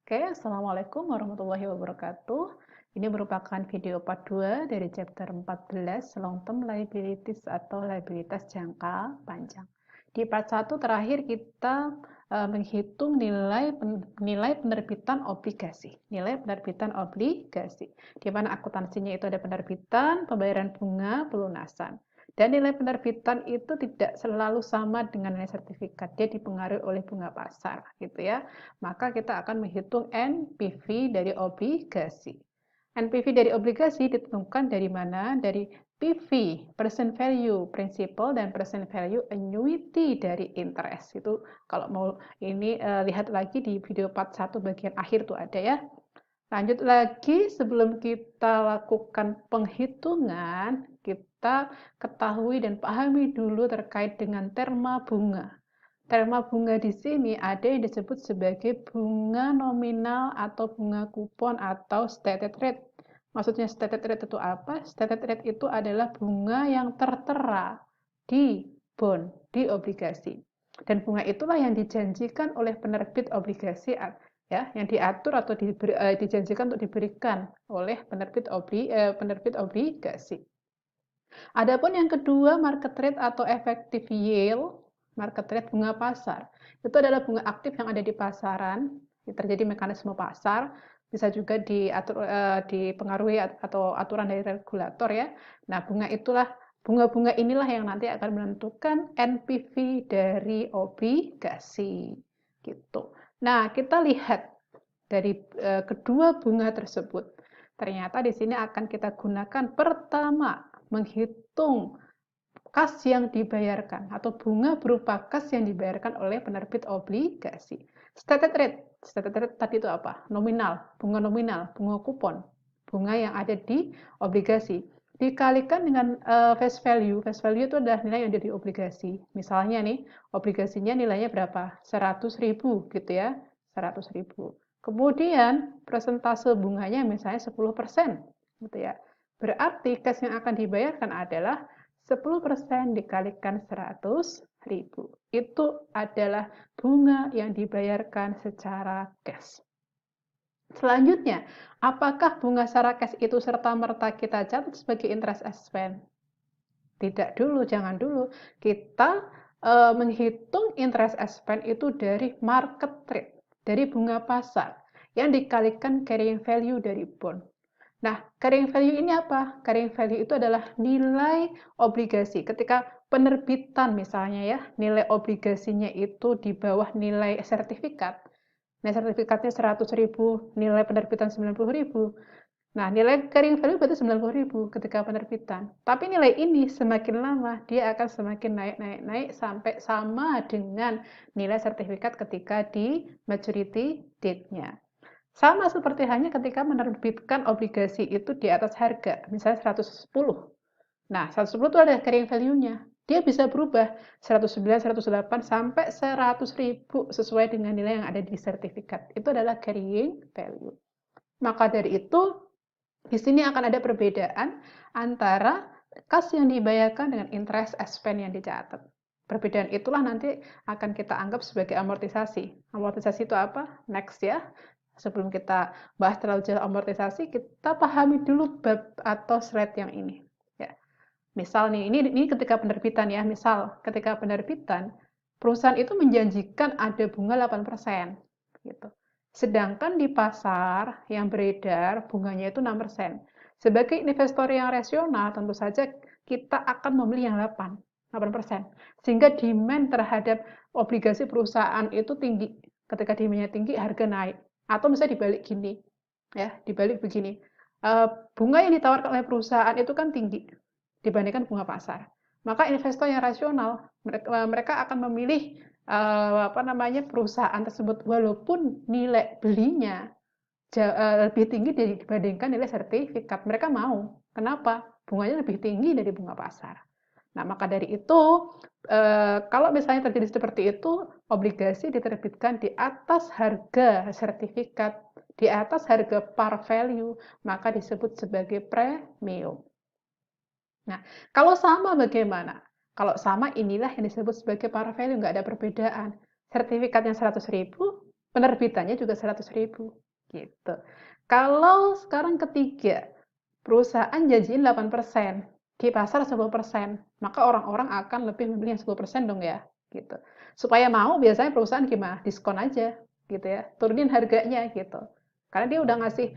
Oke, Assalamualaikum warahmatullahi wabarakatuh. Ini merupakan video part 2 dari chapter 14, long term liabilities atau liabilitas jangka panjang. Di part 1 terakhir kita menghitung nilai penerbitan obligasi. Nilai penerbitan obligasi, di mana akuntansinya itu ada penerbitan, pembayaran bunga, pelunasan. Dan nilai penerbitan itu tidak selalu sama dengan nilai sertifikat, dia dipengaruhi oleh bunga pasar, gitu ya. Maka kita akan menghitung NPV dari obligasi. NPV dari obligasi ditentukan dari mana? Dari PV, present value principal, dan present value annuity dari interest. Itu kalau mau ini lihat lagi di video part 1 bagian akhir tuh ada ya. Lanjut lagi, sebelum kita lakukan penghitungan, kita ketahui dan pahami dulu terkait dengan terma bunga. Terma bunga di sini ada yang disebut sebagai bunga nominal atau bunga kupon atau stated rate. Maksudnya stated rate itu apa? Stated rate itu adalah bunga yang tertera di bond, di obligasi. Dan bunga itulah yang dijanjikan oleh penerbit obligasi ya, yang diatur atau dijanjikan untuk diberikan oleh penerbit obligasi. Adapun yang kedua, market rate atau effective yield, market rate bunga pasar. Itu adalah bunga aktif yang ada di pasaran, terjadi mekanisme pasar, bisa juga dipengaruhi atau aturan dari regulator ya. Nah, bunga-bunga inilah yang nanti akan menentukan NPV dari obligasi. Gitu. Nah, kita lihat dari kedua bunga tersebut. Ternyata di sini akan kita gunakan pertama menghitung kas yang dibayarkan atau bunga berupa kas yang dibayarkan oleh penerbit obligasi. Stated rate tadi itu apa? Nominal, bunga kupon, bunga yang ada di obligasi. Dikalikan dengan face value. Face value itu adalah nilai yang ada di obligasi. Misalnya nih, obligasinya nilainya berapa? 100.000 gitu ya, 100.000. Kemudian persentase bunganya misalnya 10%, gitu ya. Berarti kas yang akan dibayarkan adalah 10% dikalikan 100.000. Itu adalah bunga yang dibayarkan secara cash. Selanjutnya, apakah bunga secara cash itu serta-merta kita catat sebagai interest expense? Tidak dulu, jangan dulu. Kita menghitung interest expense itu dari market rate, dari bunga pasar, yang dikalikan carrying value dari bond. Nah, carrying value ini apa? Carrying value itu adalah nilai obligasi. Ketika penerbitan misalnya ya, nilai obligasinya itu di bawah nilai sertifikat. Nilai sertifikatnya 100.000, nilai penerbitan 90.000. Nah, nilai carrying value berarti 90.000 ketika penerbitan. Tapi nilai ini semakin lama, dia akan semakin naik sampai sama dengan nilai sertifikat ketika di maturity date-nya. Sama seperti halnya ketika menerbitkan obligasi itu di atas harga, misalnya 110. Nah, 110 itu ada carrying value-nya. Dia bisa berubah 109, 108, sampai 100.000 sesuai dengan nilai yang ada di sertifikat. Itu adalah carrying value. Maka dari itu, di sini akan ada perbedaan antara kas yang dibayarkan dengan interest expense yang dicatat. Perbedaan itulah nanti akan kita anggap sebagai amortisasi. Amortisasi itu apa? Next ya. Sebelum kita bahas terlalu jauh amortisasi, kita pahami dulu bab atau slide yang ini. Ya. Misal nih, ini ketika penerbitan ya. Misal ketika penerbitan, perusahaan itu menjanjikan ada bunga 8%. Gitu. Sedangkan di pasar yang beredar bunganya itu 6%. Sebagai investor yang rasional, tentu saja kita akan memilih yang 8%. Sehingga demand terhadap obligasi perusahaan itu tinggi. Ketika demandnya tinggi, harga naik. Atau misalnya dibalik gini, ya, dibalik begini. Bunga yang ditawarkan oleh perusahaan itu kan tinggi dibandingkan bunga pasar. Maka investor yang rasional, mereka akan memilih perusahaan tersebut walaupun nilai belinya lebih tinggi dibandingkan nilai sertifikat. Mereka mau. Kenapa? Bunganya lebih tinggi dari bunga pasar. Nah, maka dari itu, kalau misalnya terjadi seperti itu, obligasi diterbitkan di atas harga sertifikat, di atas harga par value, maka disebut sebagai premium. Nah, kalau sama bagaimana? Kalau sama inilah yang disebut sebagai par value, nggak ada perbedaan. Sertifikatnya 100.000, penerbitannya juga 100.000 gitu. Kalau sekarang ketiga, perusahaan janjiin 8%, di pasar 10%, maka orang-orang akan lebih memilih yang 10% dong ya, gitu. Supaya mau biasanya perusahaan gimana? Diskon aja, gitu ya. Turunin harganya gitu. Karena dia udah ngasih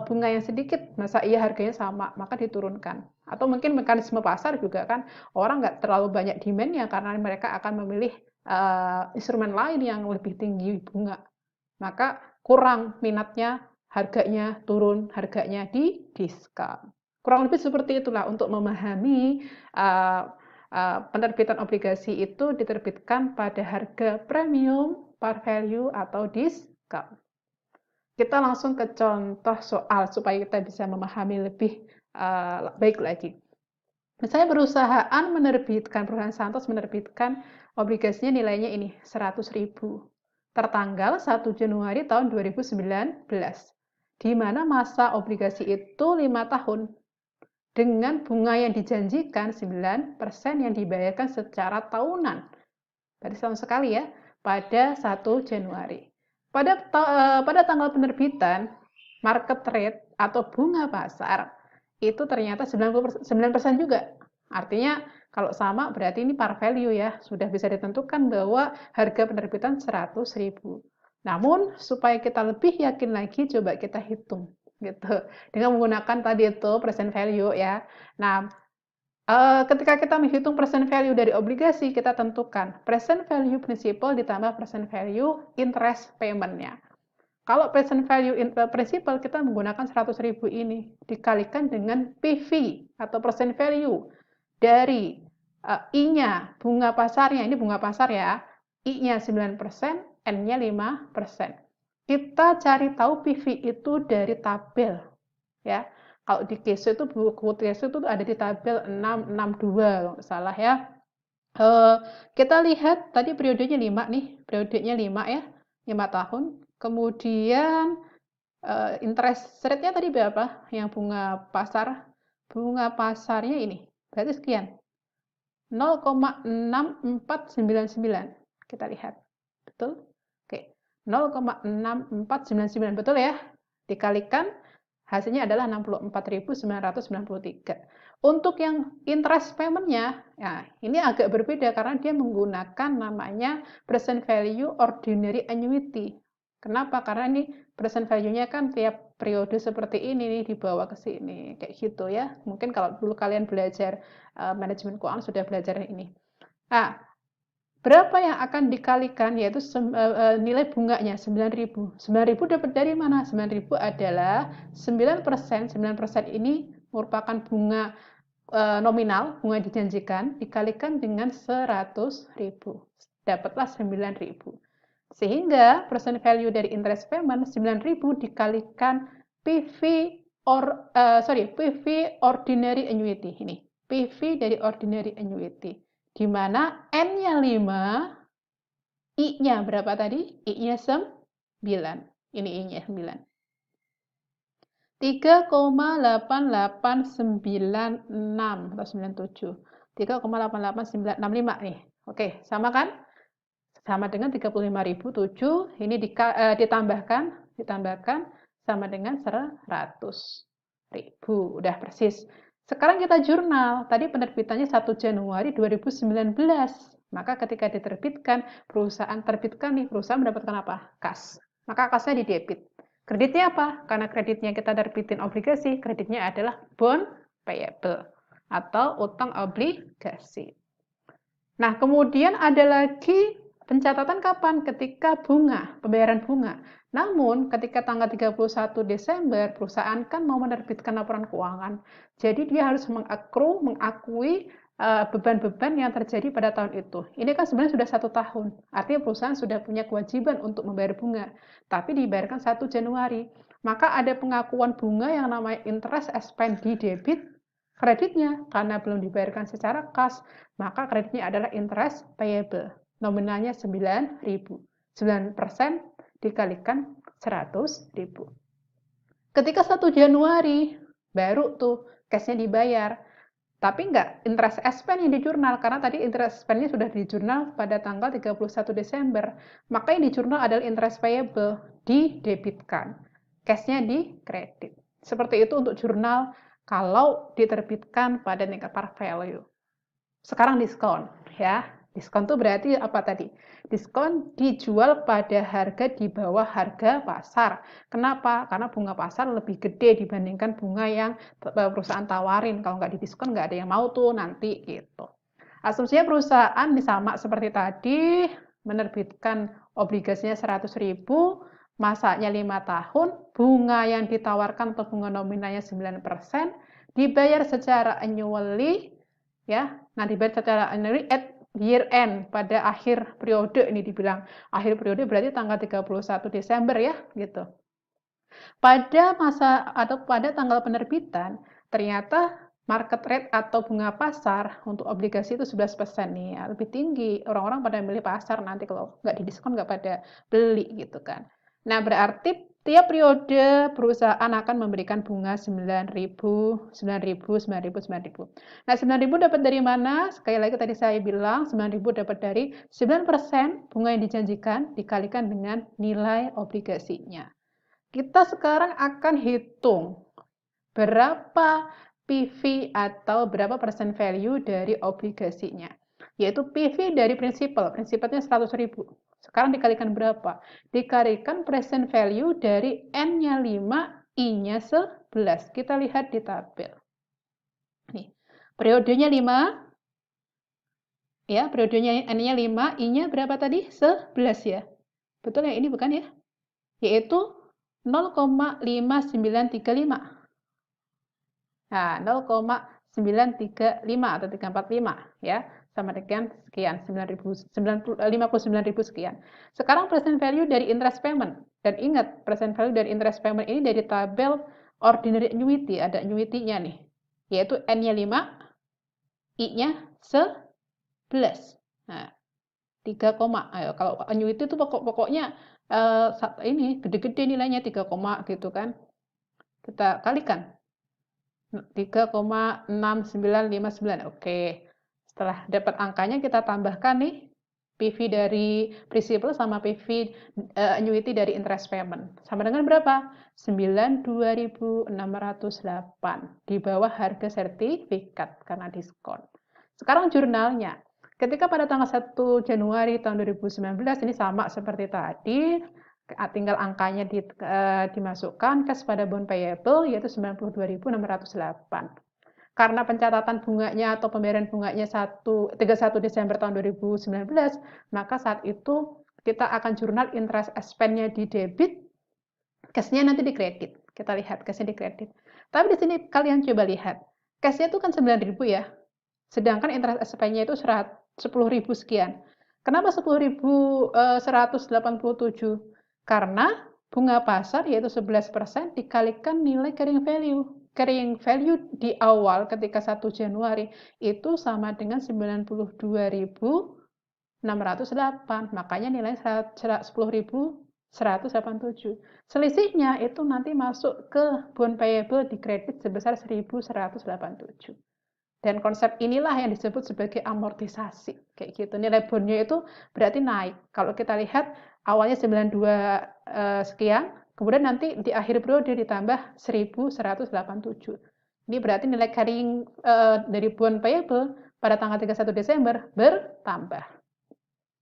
bunga yang sedikit, masa iya harganya sama, maka diturunkan. Atau mungkin mekanisme pasar juga kan, orang nggak terlalu banyak demand-nya karena mereka akan memilih instrumen lain yang lebih tinggi bunga. Maka kurang minatnya, harganya turun, harganya di diskon. Kurang lebih seperti itulah untuk memahami penerbitan obligasi itu diterbitkan pada harga premium, par value, atau diskon. Kita langsung ke contoh soal supaya kita bisa memahami lebih baik lagi. Misalnya perusahaan Santos menerbitkan obligasinya nilainya ini 100.000 tertanggal 1 Januari tahun 2019, di mana masa obligasi itu 5 tahun dengan bunga yang dijanjikan 9% yang dibayarkan secara tahunan. Berarti setahun sekali ya, pada 1 Januari. Pada tanggal penerbitan, market rate atau bunga pasar itu ternyata 9% juga. Artinya kalau sama berarti ini par value ya, sudah bisa ditentukan bahwa harga penerbitan 100.000. Namun supaya kita lebih yakin lagi, coba kita hitung gitu. Dengan menggunakan tadi itu present value ya. Nah, ketika kita menghitung present value dari obligasi, kita tentukan present value principal ditambah present value interest payment-nya. Kalau present value principal kita menggunakan 100.000 ini dikalikan dengan PV atau present value dari I-nya, bunga pasarnya, ini bunga pasar ya, I-nya 9%, N-nya 5%. Kita cari tahu PV itu dari tabel ya. Kalau di case itu buku case itu ada di tabel 662 kalau nggak salah ya. Kita lihat tadi periodenya 5 nih, periodenya 5 ya, 5 tahun. Kemudian interest rate-nya tadi berapa? Yang bunga pasar. Bunga pasarnya ini, berarti sekian. 0,6499. Kita lihat. Betul? Oke. 0,6499 betul ya? Dikalikan hasilnya adalah 64.993. Untuk yang interest payment-nya, ya, ini agak berbeda karena dia menggunakan namanya present value ordinary annuity. Kenapa? Karena ini present value-nya kan tiap periode seperti ini nih dibawa ke sini, kayak gitu ya. Mungkin kalau dulu kalian belajar manajemen keuangan sudah belajar ini. Nah, berapa yang akan dikalikan yaitu nilai bunganya 9.000. 9.000 dapat dari mana? 9.000 adalah 9%. 9% ini merupakan bunga nominal, bunga dijanjikan dikalikan dengan 100.000. Dapatlah 9.000. Sehingga present value dari interest payment 9.000 dikalikan PV PV ordinary annuity ini. PV dari ordinary annuity. Di mana N-nya 5, I-nya berapa tadi? I-nya 9. Ini I-nya 9. 3,88996 atau 97. 3,88965 nih. Oke, sama kan? Sama dengan 35.007. Ini ditambahkan sama dengan 100.000. Udah persis. Sekarang kita jurnal. Tadi penerbitannya 1 Januari 2019. Maka ketika diterbitkan, perusahaan mendapatkan apa? Kas. Maka kasnya di debit. Kreditnya apa? Karena kreditnya kita terbitin obligasi, kreditnya adalah bond payable atau utang obligasi. Nah, kemudian ada lagi pencatatan kapan? Ketika pembayaran bunga. Namun, ketika tanggal 31 Desember, perusahaan kan mau menerbitkan laporan keuangan. Jadi, dia harus mengakui beban-beban yang terjadi pada tahun itu. Ini kan sebenarnya sudah 1 tahun. Artinya perusahaan sudah punya kewajiban untuk membayar bunga. Tapi dibayarkan 1 Januari. Maka ada pengakuan bunga yang namanya interest expense di debit kreditnya. Karena belum dibayarkan secara kas, maka kreditnya adalah interest payable. Nominalnya 9.000. 9% dikalikan 100.000. Ketika 1 Januari, baru tuh cashnya dibayar. Tapi enggak interest expense yang di jurnal, karena tadi interest expense-nya sudah di jurnal pada tanggal 31 Desember. Maka yang di jurnal adalah interest payable, didebitkan. Cash-nya di kredit. Seperti itu untuk jurnal kalau diterbitkan pada tingkat par value. Sekarang diskon, ya. Diskon itu berarti apa tadi? Diskon dijual pada harga di bawah harga pasar. Kenapa? Karena bunga pasar lebih gede dibandingkan bunga yang perusahaan tawarin. Kalau nggak didiskon, nggak ada yang mau tuh nanti gitu. Asumsinya perusahaan sama seperti tadi, menerbitkan obligasinya 100.000, masanya 5 tahun, bunga yang ditawarkan atau bunga nominalnya 9%, dibayar secara annually, ya. Nah, dibayar secara annually at year end, pada akhir periode. Ini dibilang akhir periode berarti tanggal 31 Desember ya, gitu. Pada masa atau pada tanggal penerbitan, ternyata market rate atau bunga pasar untuk obligasi itu 11% nih, ya, lebih tinggi. Orang-orang pada milih pasar, nanti kalau nggak didiskon nggak pada beli gitu kan. Nah, berarti tiap periode perusahaan akan memberikan bunga 9.000, 9.000, 9.000, 9.000. Nah, 9.000 dapat dari mana? Sekali lagi tadi saya bilang 9.000 dapat dari 9% bunga yang dijanjikan dikalikan dengan nilai obligasinya. Kita sekarang akan hitung berapa PV atau berapa persen value dari obligasinya. Yaitu PV dari prinsipal, prinsipalnya 100.000. Sekarang dikalikan berapa? Dikalikan present value dari N-nya 5, I-nya 11. Kita lihat di tabel. Nih, periodenya 5, ya, periodenya N-nya 5, I-nya berapa tadi? 11 ya. Betul ya, ini bukan ya? Yaitu 0,5935. Nah, 0,935 atau 345 ya, sama dengan sekian, 59.000 sekian. Sekarang present value dari interest payment. Dan ingat, present value dari interest payment ini dari tabel ordinary annuity, ada annuity-nya nih. Yaitu N-nya 5, I-nya 11. Nah, 3, ayo kalau annuity itu pokoknya ini gede-gede nilainya 3, gitu kan. Kita kalikan 3,6959. Oke. Setelah dapat angkanya kita tambahkan nih PV dari principal sama PV annuity dari interest payment. Sama dengan berapa? 92.608 di bawah harga sertifikat karena diskon. Sekarang jurnalnya. Ketika pada tanggal 1 Januari tahun 2019 ini sama seperti tadi, tinggal angkanya dimasukkan cash pada bond payable yaitu 92.608. Karena pencatatan bunganya atau pembayaran bunganya 31 Desember tahun 2019, maka saat itu kita akan jurnal interest expense-nya di debit, cash-nya nanti di kredit. Kita lihat cash-nya di kredit. Tapi di sini kalian coba lihat, cash-nya itu kan 9.000 ya. Sedangkan interest expense-nya itu 10.000 sekian. Kenapa 10.187? Karena bunga pasar yaitu 11% dikalikan nilai carrying value. Carrying value di awal ketika 1 Januari itu sama dengan 92.608. Makanya nilai 10.187. Selisihnya itu nanti masuk ke bond payable di kredit sebesar 1.187. Dan konsep inilah yang disebut sebagai amortisasi. Kayak gitu. Nilai bondnya itu berarti naik. Kalau kita lihat awalnya 92 sekian, kemudian nanti di akhir periode ditambah 1.187. Ini berarti nilai carrying dari bond payable pada tanggal 31 Desember bertambah.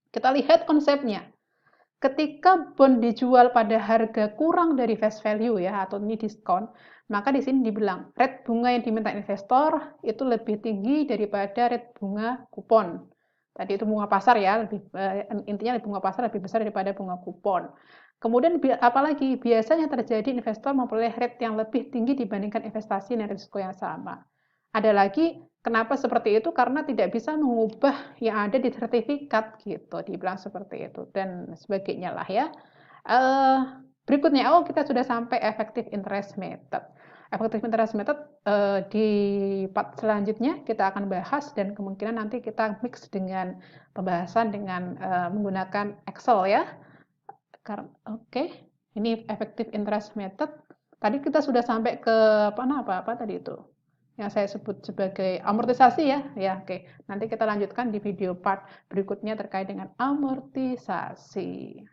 Kita lihat konsepnya. Ketika bond dijual pada harga kurang dari face value ya, atau ini diskon, maka di sini dibilang rate bunga yang diminta investor itu lebih tinggi daripada rate bunga kupon. Tadi itu bunga pasar ya, intinya bunga pasar lebih besar daripada bunga kupon. Kemudian apalagi biasanya terjadi investor memperoleh rate yang lebih tinggi dibandingkan investasi dengan risiko yang sama. Ada lagi kenapa seperti itu? Karena tidak bisa mengubah yang ada di sertifikat gitu, dibilang seperti itu dan sebagainya lah ya. Berikutnya, kita sudah sampai effective interest method. Effective interest method di part selanjutnya kita akan bahas dan kemungkinan nanti kita mix dengan pembahasan dengan menggunakan Excel ya. Oke, ini effective interest method. Tadi kita sudah sampai ke apa tadi itu? yang saya sebut sebagai amortisasi ya. Ya, oke. Nanti kita lanjutkan di video part berikutnya terkait dengan amortisasi.